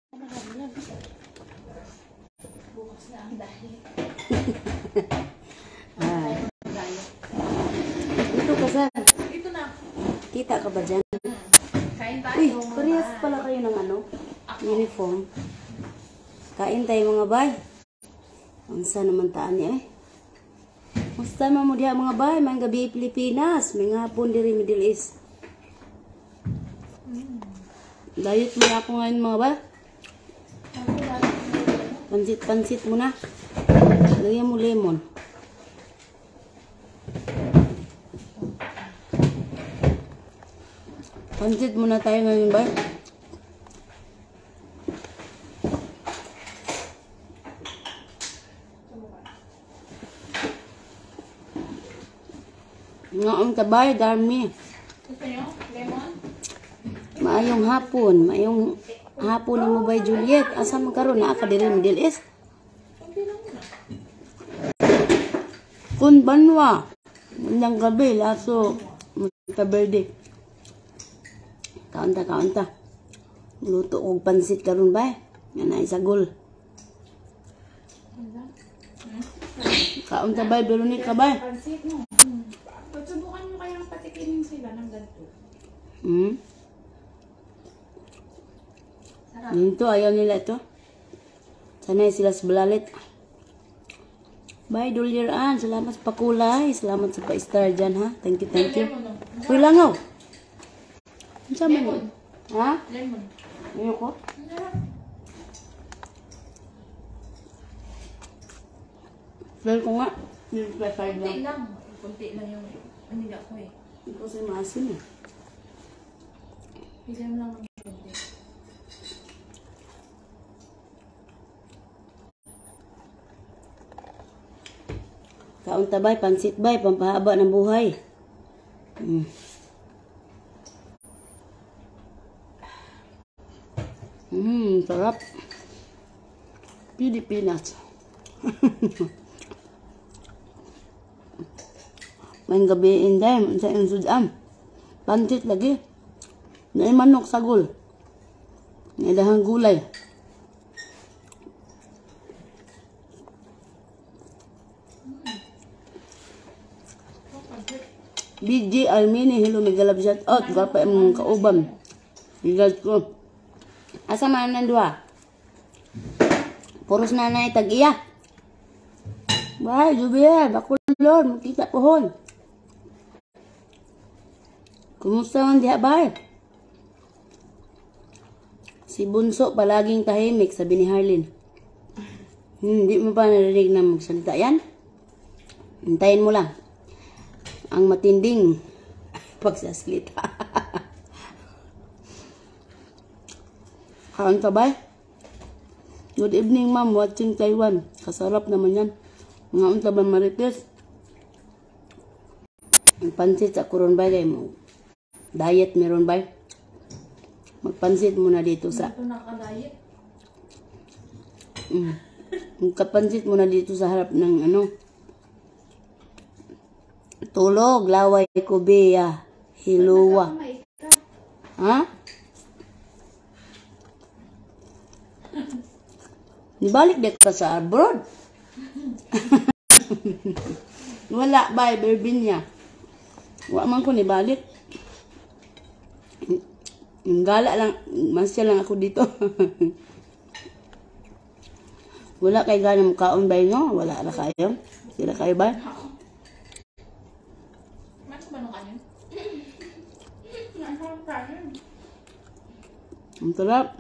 Bukas na ang dahil. Ito ka, sir. Ito na. Kita ka ba dyan? Kain tayo. Uy, parehas pala kayo ng ano? Uniform. Kain tayo mga bay. Ang sana naman taan niya eh. Musta mo diha mga bay? May gabi Pilipinas. May hapon diri Middle East. Diet mo ako ngayon mga bay. Pansit-pansit mo na. Lagyan mo lemon. Pansit muna tayo ngayon bay. Ngaon tabay, dami. Gusto nyo? Lemon? Maayong hapon. Maayong hapon ni mo bay Juliet. Asa mo karon na ka diri Middle East? Kun banwa. Mundang gabi laso Montaberde. Kaunta. Luto og pansit karon bay. Yan ay sagol. Kaunta bay Veronica bay. Pansit mo. Pagsubukan nyo kayang patikinin sila ng ganito. Sarap. Dito, ayaw nila ito. Sanay sila sa balalit. Bye, Duliraan. Salamat sa pakulay. Salamat sa pa-star dyan, ha? Thank you. Uy, langaw. Ano sa mo? Ha? Lemon. Ayoko. Dahil ko nga. Kunti lang. Kunti lang yung anila ko eh. Hindi ko kasi maasin eh. Pili mo lang ng kunti. Kaunta bay, pansit bay, pampahaba ng buhay. Sarap. Pilipinas. May gabi inday, sa insudam. Pansit lagi. May manok sagol. May dahang gulay. BG Almini, hello, may galap shout out. Gapa yung kaubam. Higad ko. Asa man nandua? Puros nanay tag-iya. Bye, Jubiel. Bakulor, makita pohon. Kumusta man diha, bye? Si Bunso palaging tahimik, sabi ni Harlin. Hindi mo pa narinig na magsalita yan? Hintayin mo lang ang matinding pagsasalita. Kaon ka ba? Good evening, ma'am. Watching Taiwan. Kasarap naman yan. Mga unta ba marites? Ang pansit sa kuron ba kayo mo? Diet meron ba? Magpansit muna dito sa... Ito naka-diet. Magkapansit muna dito sa harap ng ano... Tulog, laway ko beya, hiluwa. Ha? Nibalik dito ka sa abroad. Wala ba, Berbinya? Wala man ko nibalik. Gala lang, masya lang ako dito. Wala kay ganang kaon ba nyo? Wala na kayo? Sila kayo ba? Ang sarap.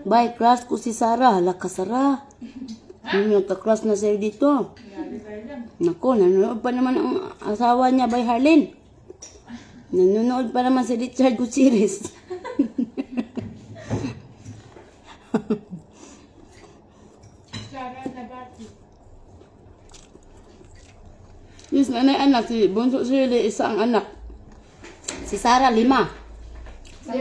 Bye, crush ko si Sarah. Hala ka, Sarah. Yung ka-crush na sa'yo dito. Naku, nanonood pa naman ang asawa niya, by Harlin. Nanonood pa naman si Richard Gutierrez. Yes, nanay anak. Si Bunso Shirley, isa ang anak. Si Sarah, 5. 5?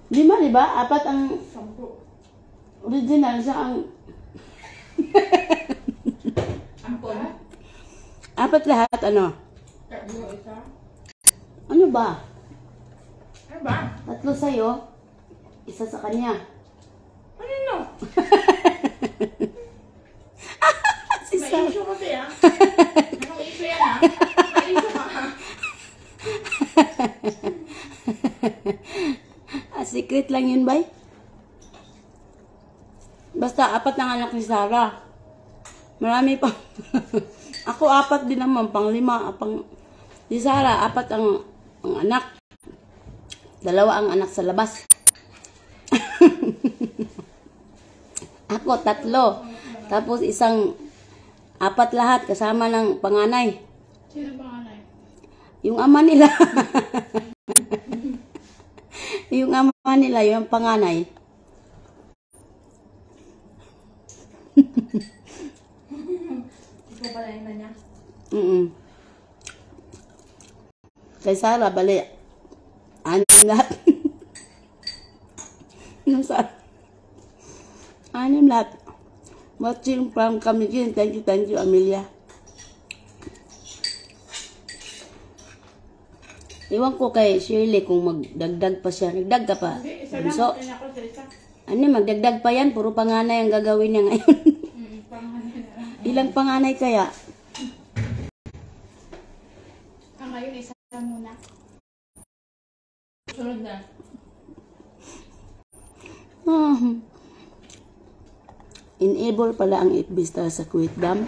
5, di ba? 4 ang... 10. Original siya ang... Ampon? 4 lahat, ano? Tatlo, isa. Ano ba? Ano ba? 3 sa'yo? Isa sa kanya. Ano no? Si May Sarah. issue kasi ah. Anong issue yan ah? May issue ka ha? Secret lang yun, bay. Basta 4 ng anak ni Sarah. Marami pa. Ako 4 din naman, pang 5. Si Sarah, 4 ang anak. 2 ang anak sa labas. Ako 3. Tapos 4 lahat kasama ng panganay. Sino panganay? Yung ama nila. Yung ama nila, yung panganay. Ikaw pala yun niya? Kay Sarah, bali. 6 lahat. Yung Sarah. 6 lahat. Watching from Kamigin. Thank you, Amelia. Iwan ko kay Shirley kung magdagdag pa siya. Nagdag ka pa. Hindi, isa lang. So, Kaya ako sa isa. magdagdag pa yan. Puro panganay ang gagawin niya ngayon. Panganay na lang. Ilang panganay kaya? Ngayon, isa lang muna. Sunod na. Enable pala ang FB Star sa Kuwait Dam.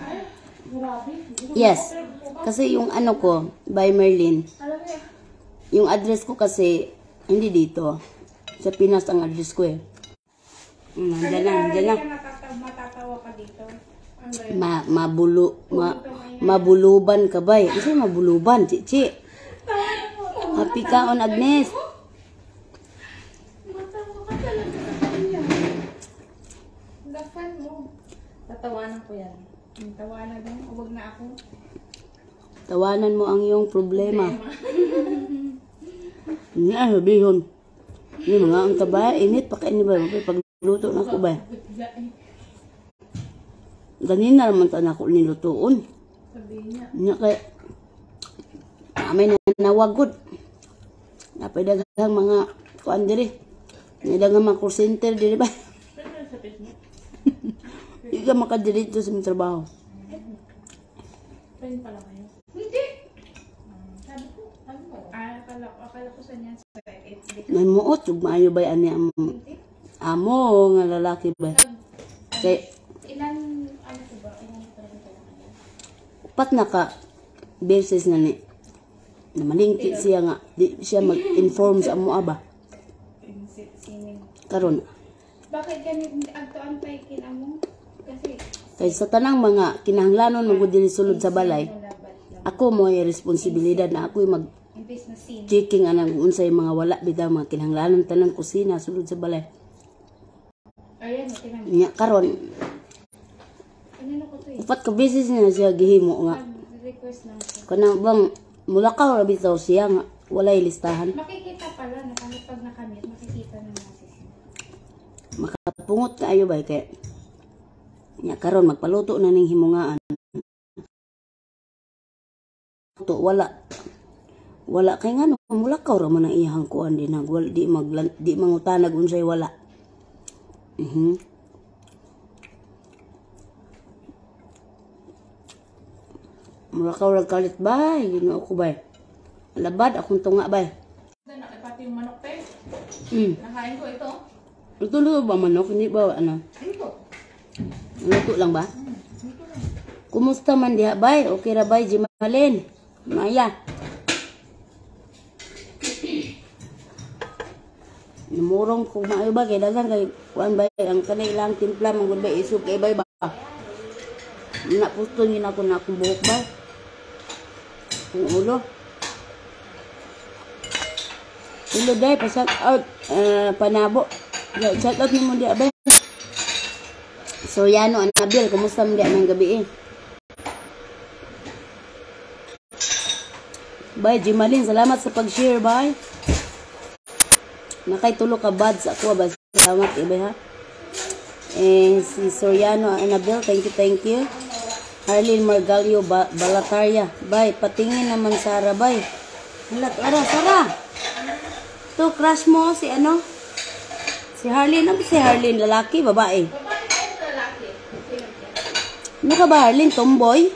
Ay, grabe. Yes. Kasi yung ano ko, by Merlin, Alam mo yan. yung address ko kasi, hindi dito. Sa Pinas ang address ko eh. Diyan lang. Matatawa ka dito. Ang gayon. Mabuluban ka ba eh? Kasi mabuluban, Chichi. Happy ka on Agnes. Matawa ka talaga sa kanya. Gapan mo. Tatawanan ko yan. Tawanan mo. Huwag na ako. Tawanan mo ang iyong problema. Hindi sabihin. Hindi mga ang taba, init, pakain ba? Pagluto na ko ba? Ganina naman tayo ako nilutoon. Sabihin niya. Nga kaya, may nanawagod. Napadagang mga kuan diri. Nidagang mga call center diri ba? Saan sa Facebook? Hindi ka makadirito sa mga trabaho. Friend pala kayo? Hindi. Sabi ko. Akala ko sa niya sa FB. Namuot, ug maayo ba ani amo nga lalaki ba? Kay Ilan, ano ko ba? Ilan ko talaga niya? 4 na ka beses na ni. Namalingki siya nga, di siya mag-inform sa amo ba? Sining. Karon, Bakit ganito agtoan pa kinamo? Kasi kay sa tanang mga kinahanglanon magud diri sulod sa balay, ako mo ay responsibilidad na ako mag imbes na sin. checking anang unsay mga wala bitaw mga kinahanglanon tanang kusina sulod sa balay. Ayan, kinamo. Nya karon, Kanino ko to eh? 4 ka beses na siya gihimo nga. Request lang ko. Kanang bang mulakaw ra bitaw siya nga walay listahan. Makikita pala na kami pag nakamit, makikita na natin. Makapungot kaayo ba kay nya karon magpaluto na ning himungaan. To wala kay ngano mulakaw ra man ang iyang kuan din nagwal di mangutanag unsay wala. Mulakaw ra kalit ba Ginoo ko ba. Labad akong tunga ba. Pati yung manok pe. Nakain ko ito. Ito luto ba manok? Hindi ba ano? Ito. Luto lang ba? Kumusta man diha bay? Okay ra bay Jimalin? Maya. Namurong kung maayo ba kay dagan kay kuan bay ang kanailang timpla mangud bay isog kay bay ba. Napuston gina ko na akong buhok ba. Kung ulo. Ulo day pa shout out panabo. Shout out nimo di abay. Soriano Anabil, kumusta mo di ng gabi eh? Bye Jimalin, salamat sa pag-share bye. Nakay tulo ka buds ako ba. Salamat ibay ha. Si Soriano Anabil, thank you. Arlene Margalio Balataria, bye. Patingin naman Sara bye. Halat ara Sara. To crush mo si ano? Si Harlene. Ano si Harlene? Lalaki, babae? Babae kayo lalaki. Ano ka ba, Harlene? Tomboy?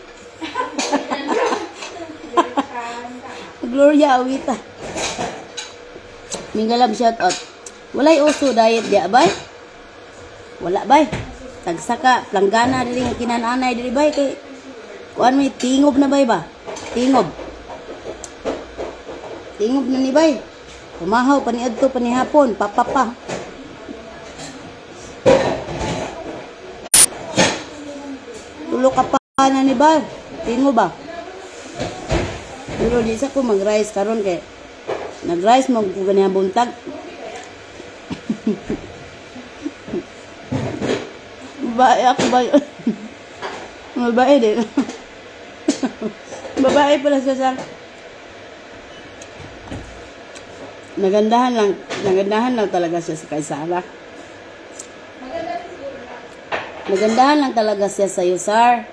Gloria Awita. Minggalab shout out. Walay uso diet di bay? Wala bay. Tagsaka planggana diri kinananay diri bay kay kuan may tingob na bay ba? Tingob. Tingob na ni bay. Kumahaw pa ni adto pa ni hapon, papapa. Tulo ka pa na ni bay. Tingob ba? Pero di sa ko mag-rice karon kay nag-rice mo ko ganiya buntag. Babae ako ba yun? Babae din. Babae pala siya sa nagandahan lang talaga siya sa kay Sarah. Nagandahan lang talaga siya sa Yusar.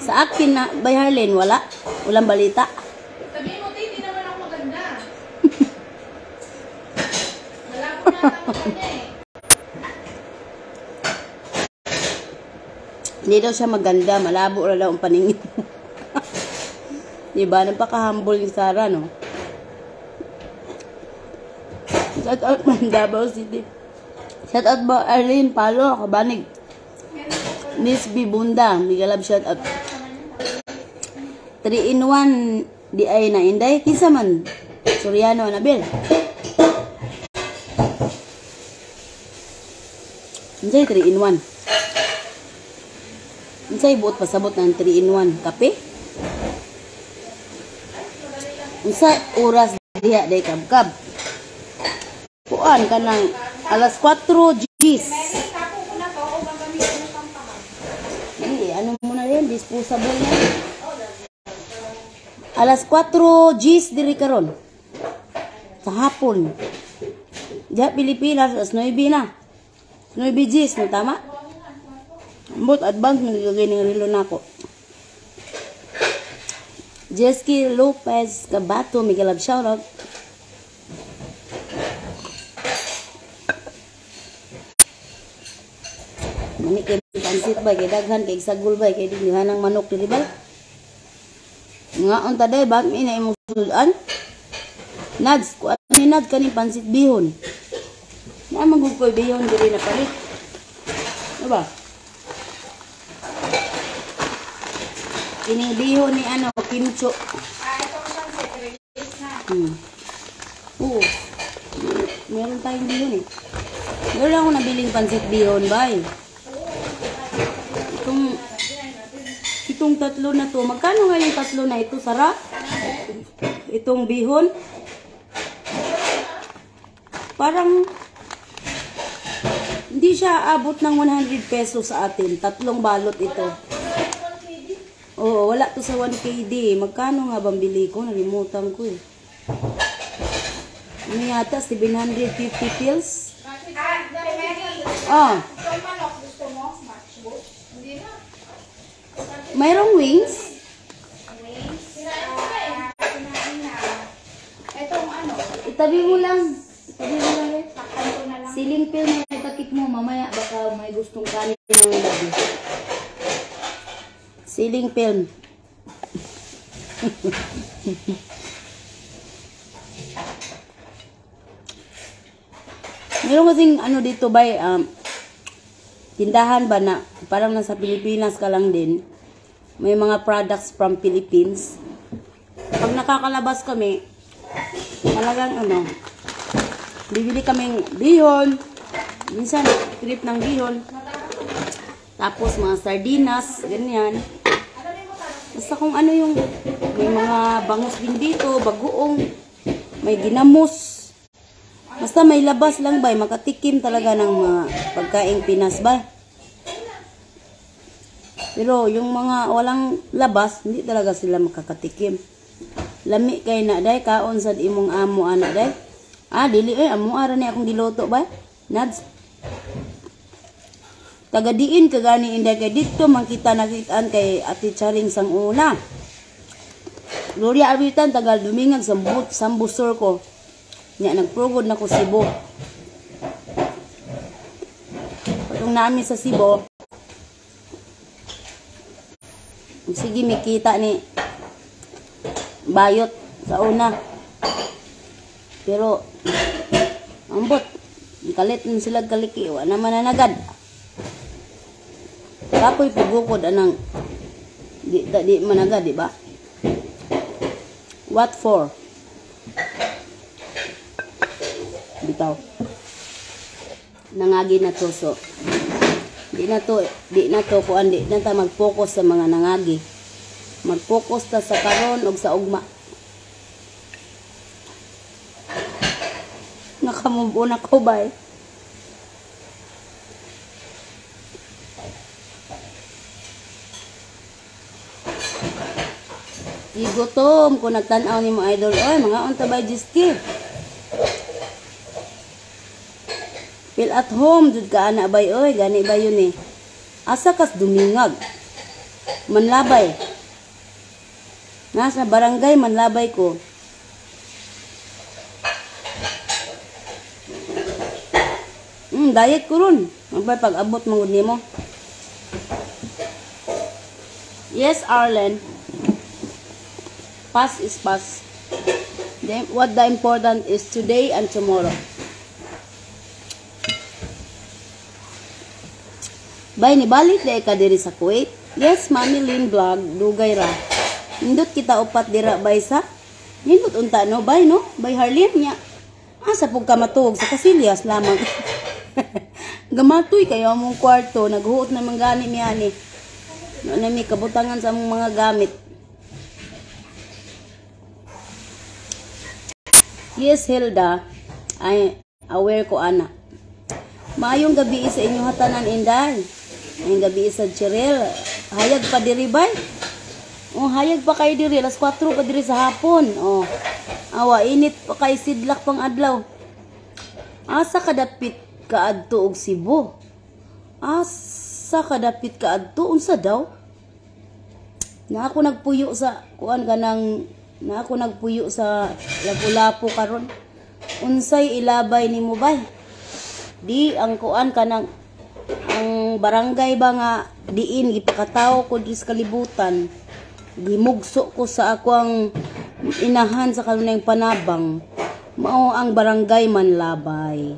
Sa akin na, by Harlene, walang balita. Sabihin mo, hindi naman ako maganda. Malabo na ako niya eh. Hindi daw siya maganda, malabo na daw ang paningin. Diba? Napaka-humble ni Sarah, no? Shout out man, Davao City. Shout out ba, Arlene, Palo, Kabanig. Miss B. Bunda, Migalab, shout out. 3-in-1 di ay na inday. Kinsa man? Soriano, Anabel. Insay 3-in-1. Insay buot pasabot ng 3-in-1. Kape? Unsa oras diha day kabkab? Kuan ka ng alas 4 Gs. Hindi, ano muna rin, disposable na. Alas 4 Gs diri karon. Sa hapon. Diha Pilipinas, alas 9 na. 9 Gs, no tama? Ambot advance nagagay ng relo nako. Jesky Lopez Cabato, Miguel shoutout. Mani kay pansit ba kay daghan kay sagol ba kay dinhanang manok dili ba? Nga unta day ba mi na imong sudan? Nads, kuan ni nad kani pansit bihon. Na magugkoy bihon diri na palit. Diba? Kining bihon ni ano, kimcho. Itong sunset release na. Oo. Meron tayong bihon eh. Meron ako nabiling pansit bihon ba eh. Itong tatlo na to. Magkano nga yung tatlo na ito, Sarah? Itong bihon. Parang hindi siya abot ng 100 pesos sa atin. Tatlong balot ito. Oo, wala to sa 1 KD. Magkano nga bang bili ko? Nalimutan ko eh. Ano yata? 750 pills? Ah. Mayroong wings? Itong ano? Itabi mo lang. Itabi mo lang eh. Siling pill na itakip mo. Mamaya baka may gustong kanin ng labi. Siling film. Meron kasing ano dito ba tindahan ba na parang nasa Pilipinas ka lang din. May mga products from Philippines. Pag nakakalabas kami, talagang ano, bibili kaming bihon. Minsan, trip ng bihon. Tapos mga sardinas, ganyan. Basta kung ano yung, may mga bangus din dito, bagoong, may ginamos. Basta may labas lang ba, makatikim talaga ng mga pagkaing Pinas ba. Pero yung mga walang labas, hindi talaga sila makakatikim. Lami kay na day, kaon sad imong amo anak day. Ah, dili amo ara ni akong giluto ba? Nads. Tagadiin ka gani inday kay dito makita nakitaan kay Ate Charing sang una. Gloria Arbitan tagal dumingag sambusor ko. Nya nagprugod na ko Cebu. Patong namin sa Cebu, sige mikita ni bayot sa una. Pero ambot, kalit sila kaliki, wa naman nanagad. Kapoy pagukod anang di managad, di ba? What for? Bitaw. Nangagi na to, so di na to kuan, di na ta mag-focus sa mga nangagi. Mag-focus ta sa karon ug sa ugma. Nakamove on ako ba eh? Gutom ko nagtanaw ni mo idol. Oy, mga unta ba jiski? Feel at home jud ka ana bay oy, gani ba yun eh. Asa kas dumingag. Manlabay. Nasa barangay manlabay ko. Diet ko ron. Mabay pag abot mangud nimo. Yes, Arlen. Past is past. What the important is today and tomorrow. Bay, ni balik na ka diri sa Kuwait? Yes, Mami Lynn Vlog, dugay ra. Nindot kita upat dira bay sa? Nindot unta no, bay no? Bay Harlem niya. Asa pug ka matuog sa Casillas lamang. Gamatoy kayo among kwarto, naghuot na manggani niya ni. No na mi kabutangan sa among mga gamit. Yes, Hilda. Ay, aware ko, ana. Maayong gabi sa inyo hatanan, Inday. Maayong gabi sa Cheryl. Hayag pa diri, bay? Oh, hayag pa kayo diri. Alas 4 pa diri sa hapon. Oh, awa, init pa kay sidlak pang adlaw. Asa kadapit kaadto og Cebu? Asa kadapit kaadto? Unsa daw? Na ako nagpuyo sa, kuan ganang, na ako nagpuyo sa lapu-lapu karon. Unsay ilabay nimo bay? Di ang kuan kanang ang barangay ba nga diin gipakataw ko diri sa kalibutan. Gimugso ko sa akong inahan sa kanunay Panabang. Mao ang barangay Manlabay.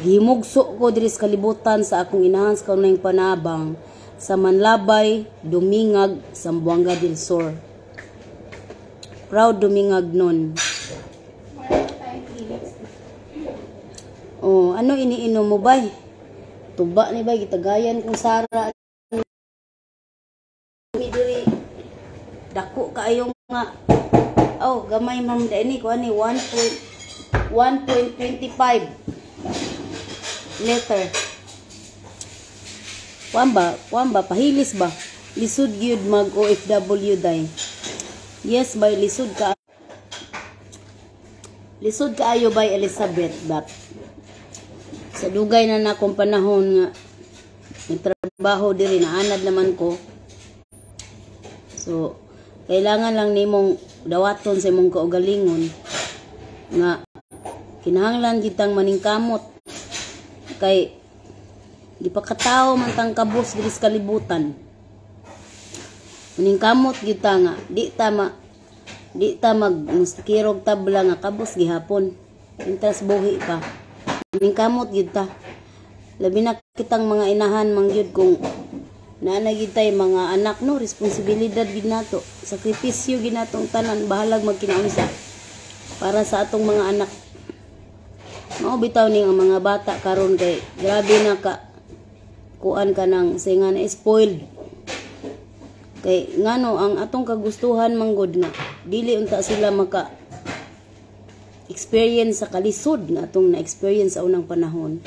Gimugso ko diri sa kalibutan sa akong inahan sa kanunay Panabang sa Manlabay, Dumingag, Zamboanga del Sur. Proud Dumingag nun. Oh, ano iniinom mo bay? Tuba ni bay gitagayan kung Sara. Diri dako kaayong nga. Oh, gamay man dani ko ani 1.25 liter. Wamba pahilis ba? Lisod gyud mag OFW day. Yes, bay lisod ka. Lisod kaayo bay Elizabeth bat. Sa dugay na nakong panahon nga nagtrabaho diri na anad naman ko. So, kailangan lang nimong dawaton sa imong kaugalingon nga kinahanglan kitang maningkamot kay di pa katao man tang kabus diri sa kalibutan. Maningkamot kita nga di ta magmustikirog tabla nga kabus gihapon. Intras buhi pa. Maningkamot gid ta. Labi na kitang mga inahan mangyud kung naana gid tay mga anak no, responsibilidad gid nato. Sakripisyo gid natong tanan bahalag magkinaunsa para sa atong mga anak. Mao bitaw ning ang mga bata karon kay grabe na ka kuan ka nang singa na spoiled. Kay ngano ang atong kagustuhan manggod nga dili unta sila maka experience sa kalisod nga atong na-experience sa unang panahon.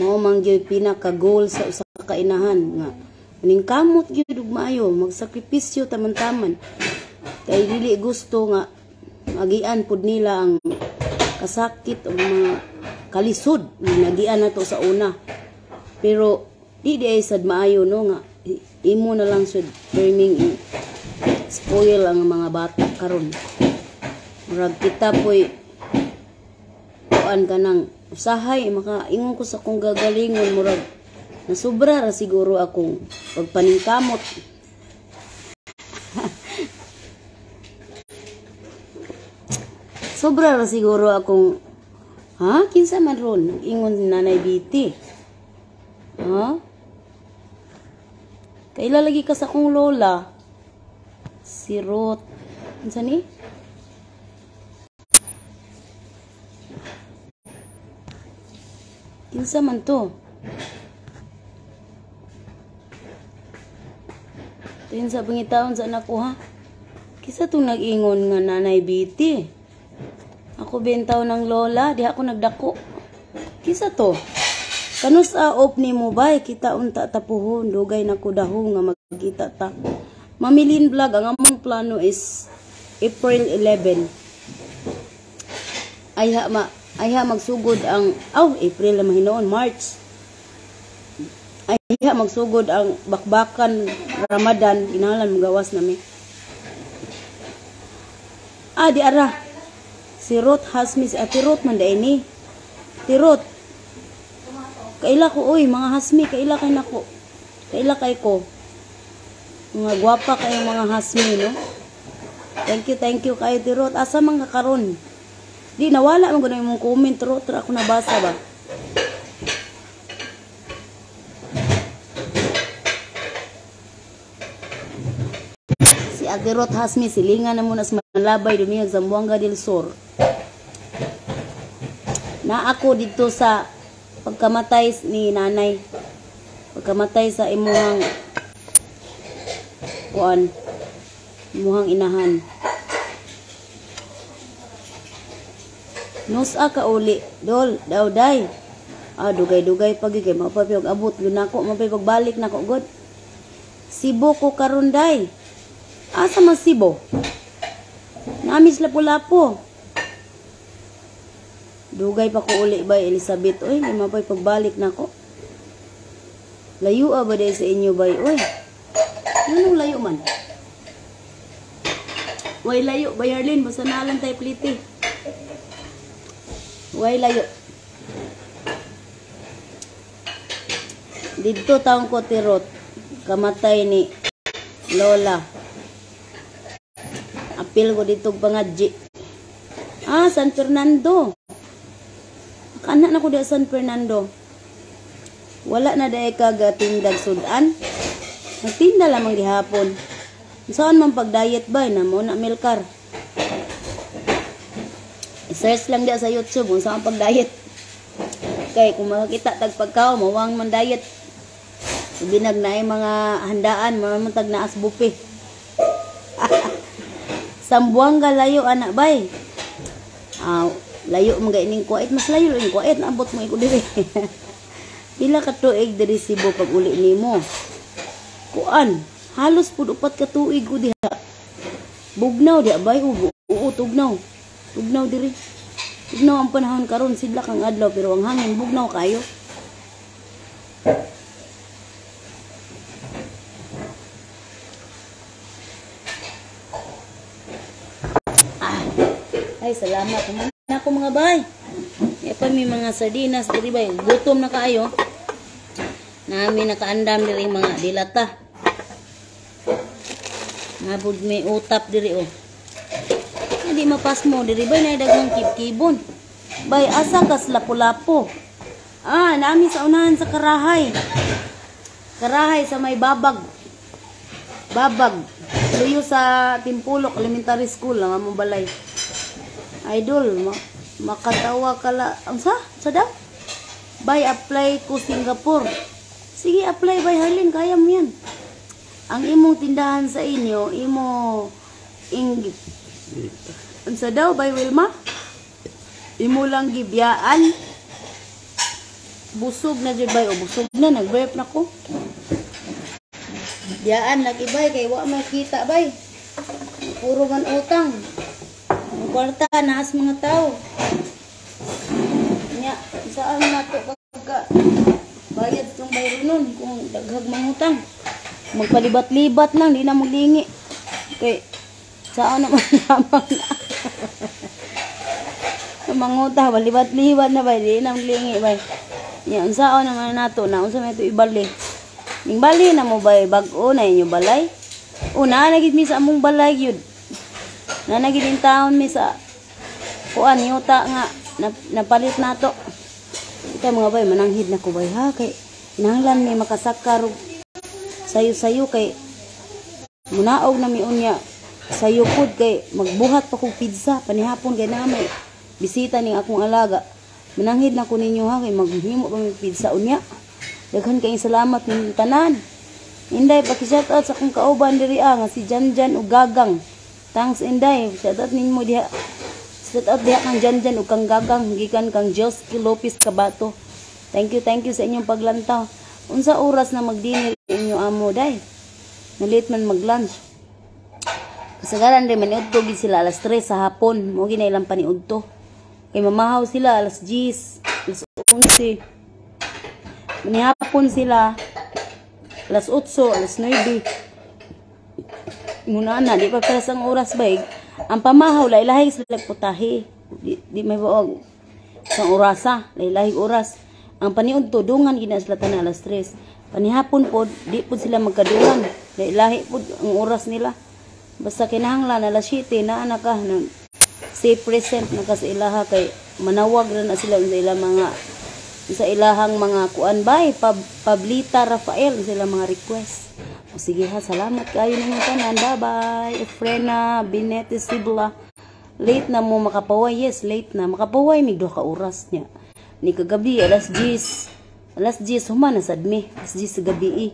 Mao man gyud pinaka goal sa usa ka inahan nga maningkamot gyud ug maayo magsakripisyo taman-taman. Kay dili gusto nga magian pud nila ang kasakit o mga kalisod nagian nato sa una. Pero di ay sad maayo no nga imo na lang sud perming spoil ang mga bata karon. Murag kita po'y kuan ka ng usahay, makaingon ko sa kong gagalingon, murag nasubra ra siguro akong pagpaningkamot. Sobra ra siguro akong, ha? Kinsa man ron? Ingon ni Nanay Biti. Ha? Kaila lagi ka sa kong lola. Si Ruth. Kinsa ni? Kinsa man to? Tingin sa pangitaon sa anak ko, ha? Kisa itong nag-ingon nga Nanay Biti. Ako bentaw ng lola, di ako nagdako. Kisa to? Kanus op ni mo ba? Kita unta tapuhon, dugay na ko daho nga magkita ta. Mamilin vlog, ang among plano is April 11. Ayha magsugod ang, April na mahinoon, March. Ayha magsugod ang bakbakan Ramadan, inahalan magawas nami. Di ara. Si Ruth Hasmis, Ati Ruth man day ni. Ati Ruth. Kaila ko, mga hasmi, kaila kay nako. Kaila kay ko. Mga gwapa kay mga hasmi, no? Thank you kay Ati Ruth. Asa man kakaron? Di nawala man gud imong comment, Ruth, ako nabasa ba? Si Ati Ruth Hasmi, silingan na muna sa Malabay, dumiyag sa Zamboanga del Sur. Na ako dito sa pagkamatay ni nanay. Pagkamatay sa imuhang imuhang inahan. Nusa ka uli, dol, day. Dugay-dugay pagi kay mapapiyog abot yun ako, mapay pagbalik nako god. Sibo ko karon day. Asa man Sibo? Namis lapo-lapo. Dugay pa ko uli ba Elizabeth? Oy, may mapay pagbalik na ko. Layo ba day sa inyo bay? Oy. Anong layo man? Way layo, Bayarlin, basta nalang tayo pliti. Way layo. Dito taong ko tirot. Kamatay ni Lola. Apil ko dito pangadji. San Fernando. Kanak na ko di San Fernando. Wala na dahi kagatindag sudan. Nagtinda lamang gihapon. Saan man pag-diet ba? Na mo na milkar. I-search lang dia sa YouTube kung saan pag-diet. Kaya kung makakita tagpagkaw, mawang man diet. Binag na yung mga handaan, mamantag na as bupe. Zamboanga layo anak bay. Layo mga ining kuwait, mas layo lang kuwait, naabot mo iko diri. Pila ka tuig diri Cebu pag uli nimo. Kuan, halos pud upat ka tuig ko diha. Bugnaw diha bay, tugnaw. Bugnaw diri. Bugnaw ang panahon karon sidla kang adlaw pero ang hangin bugnaw kayo. Ay, salamat. Kumain na ako mga bay. E pa may mga sardinas diri bay. Gutom na kaayo. Nami nakaandam diri mga dilata. Nabud may utap diri oh. Hindi mapas mo diri bay na daghang kibkibon. Bay asa kas lapo-lapo. Nami sa unahan sa karahay. Karahay sa may babag. Babag. Luyo sa Timpulok Elementary School lang among balay. Idol, makatawa kala. Sa daw? Bay, apply ko Singapore. Sige, apply bay Harlin, kaya mo yan. Ang imong tindahan sa inyo, sa daw bay Wilma? Imo lang gibiyaan. Busog na dyan bay, busog na, nag-burp na ko. Biyaan, nag-ibay, kay wa makita bay. Puro man utang. Kwarta, naas mga tao. Nya, saan na ito pagka bayad itong bayro nun kung daghag mangutang. Magpalibat-libat lang, di na maglingi. Okay, saan naman lamang na. Manguta ba libat-libat na ba di nang lingi ba. Nya unsaon naman nato na unsa may to ibali. Ning bali na mo ba bag-o na inyo balay? Una na gid mi sa among balay yun. Na nagid in taon mi sa kuan yuta nga napalit nato. Ita mga bay mananghid na ko bay ha kay kinahanglan mi makasakar sayo-sayo kay munaog na mi unya sayo pud kay magbuhat pa kog pizza panihapon kay namay bisita ning akong alaga. Mananghid na ko ninyo ha kay maghimo pa mi pizza unya. Daghan kay salamat ning tanan. Inday paki-shout out sa akong kauban diri nga si Janjan ug Gagang. Thanks Inday, shout out ninyo diha. Shout out diha kang Janjan ug kang Gagang gikan kang Josky Lopez Cabato. Thank you sa inyong paglantaw. Unsa oras na magdinner inyo amo day? Nalit man mag-lunch. Kasagaran rin maniudto gid sila alas 3 sa hapon. Mo gina ilang paniudto. Kay mamahaw sila alas 10, alas 11. Manihapon sila alas 8, alas 9. Muna na, di pa kalas ang oras ba ang pamahaw, lailahig sila putahe. Di may baog. Isang orasa, lailahig oras. Ang paniudto, dungan gina sila tanan alas 3. Panihapon po, di po sila magkadungan. Lailahi po ang oras nila. Basta kinahanglan alas 7 na anak ka. Say present na ka sa ilaha kay manawag na sila sa ilahang mga kuan bay Pablita Rafael sila mga request. O sige ha, salamat kayo ninyo tanan. Bye bye. Efrena Binete Sibla. Late na mo makapaway. Yes, late na makapaway mig 2 ka oras niya. Ni kagabi alas 10. Alas 10 human na sadmi. Alas 10 sa gabi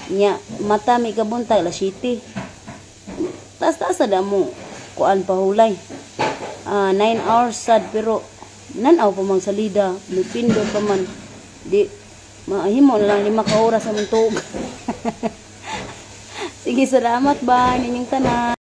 nya mata mi kabuntag alas 7. Tas ada mo kuan pahulay. 9 hours sad pero nanaw pa mang salida, lupindot pa man. Di mahimo na lang 5 ka oras sa mong tuog. Sige, salamat ba ninyong tanan.